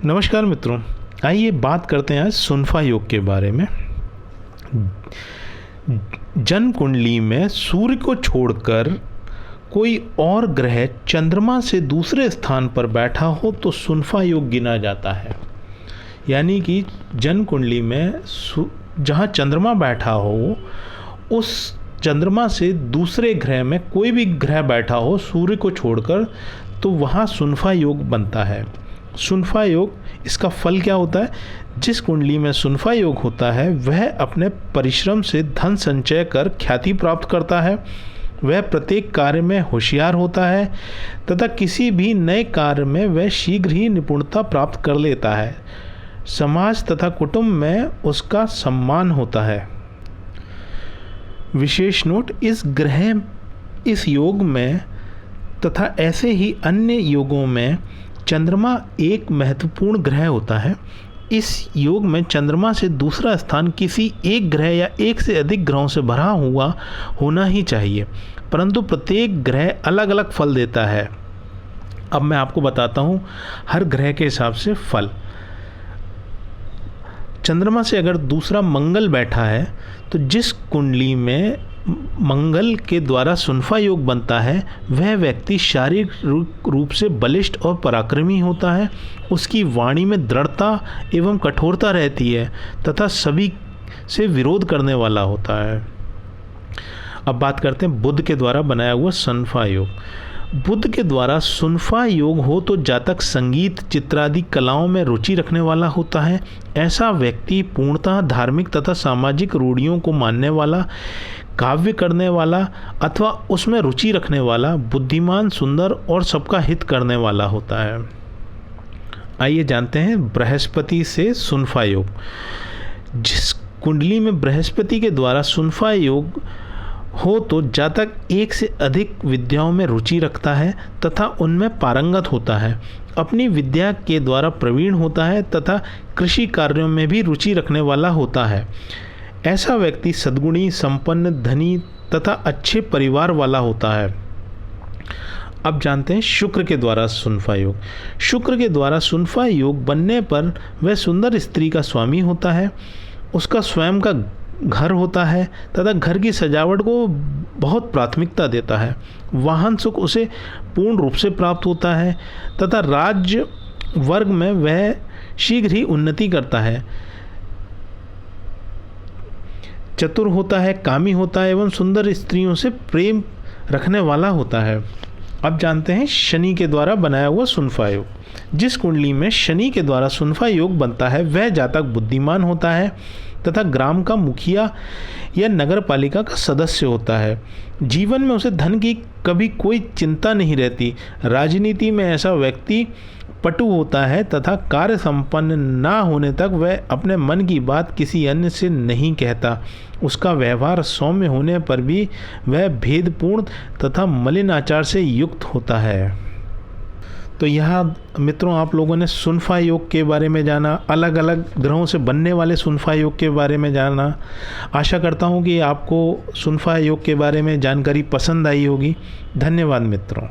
नमस्कार मित्रों, आइए बात करते हैं आज सुनफा योग के बारे में। जन्म कुंडली में सूर्य को छोड़कर कोई और ग्रह चंद्रमा से दूसरे स्थान पर बैठा हो तो सुनफा योग गिना जाता है। यानी कि जन्म कुंडली में जहाँ चंद्रमा बैठा हो उस चंद्रमा से दूसरे ग्रह में कोई भी ग्रह बैठा हो सूर्य को छोड़कर, तो वहाँ सुनफा योग बनता है। सुनफा योग, इसका फल क्या होता है? जिस कुंडली में सुनफा योग होता है वह अपने परिश्रम से धन संचय कर ख्याति प्राप्त करता है। वह प्रत्येक कार्य में होशियार होता है तथा किसी भी नए कार्य में वह शीघ्र ही निपुणता प्राप्त कर लेता है। समाज तथा कुटुंब में उसका सम्मान होता है। विशेष नोट, इस योग में तथा ऐसे ही अन्य योगों में चंद्रमा एक महत्वपूर्ण ग्रह होता है। इस योग में चंद्रमा से दूसरा स्थान किसी एक ग्रह या एक से अधिक ग्रहों से भरा हुआ होना ही चाहिए, परंतु प्रत्येक ग्रह अलग अलग फल देता है। अब मैं आपको बताता हूँ हर ग्रह के हिसाब से फल। चंद्रमा से अगर दूसरा मंगल बैठा है तो जिस कुंडली में मंगल के द्वारा सुनफा योग बनता है वह व्यक्ति शारीरिक रूप से बलिष्ठ और पराक्रमी होता है। उसकी वाणी में दृढ़ता एवं कठोरता रहती है तथा सभी से विरोध करने वाला होता है। अब बात करते हैं बुध के द्वारा बनाया हुआ सुनफा योग। बुध के द्वारा सुनफा योग हो तो जातक संगीत, चित्रादि कलाओं में रुचि रखने वाला होता है। ऐसा व्यक्ति पूर्णतः धार्मिक तथा सामाजिक रूढ़ियों को मानने वाला, काव्य करने वाला अथवा उसमें रुचि रखने वाला, बुद्धिमान, सुंदर और सबका हित करने वाला होता है। आइए जानते हैं बृहस्पति से सुनफा योग। जिस कुंडली में बृहस्पति के द्वारा सुनफा योग हो तो जातक एक से अधिक विद्याओं में रुचि रखता है तथा उनमें पारंगत होता है। अपनी विद्या के द्वारा प्रवीण होता है तथा कृषि कार्यों में भी रुचि रखने वाला होता है। ऐसा व्यक्ति सद्गुणी, संपन्न, धनी तथा अच्छे परिवार वाला होता है। अब जानते हैं शुक्र के द्वारा सुनफा योग। शुक्र के द्वारा सुनफा योग बनने पर वह सुंदर स्त्री का स्वामी होता है। उसका स्वयं का घर होता है तथा घर की सजावट को बहुत प्राथमिकता देता है। वाहन सुख उसे पूर्ण रूप से प्राप्त होता है तथा राज्य वर्ग में वह शीघ्र ही उन्नति करता है। चतुर होता है, कामी होता है एवं सुंदर स्त्रियों से प्रेम रखने वाला होता है। अब जानते हैं शनि के द्वारा बनाया हुआ सुनफा योग। जिस कुंडली में शनि के द्वारा सुनफा योग बनता है वह जातक बुद्धिमान होता है तथा ग्राम का मुखिया या नगर पालिका का सदस्य होता है। जीवन में उसे धन की कभी कोई चिंता नहीं रहती। राजनीति में ऐसा व्यक्ति पटु होता है तथा कार्य संपन्न ना होने तक वह अपने मन की बात किसी अन्य से नहीं कहता। उसका व्यवहार सौम्य होने पर भी वह भेदपूर्ण तथा मलिन आचार से युक्त होता है। तो यहाँ मित्रों आप लोगों ने सुनफा योग के बारे में जाना, अलग अलग ग्रहों से बनने वाले सुनफा योग के बारे में जाना। आशा करता हूँ कि आपको सुनफा योग के बारे में जानकारी पसंद आई होगी। धन्यवाद मित्रों।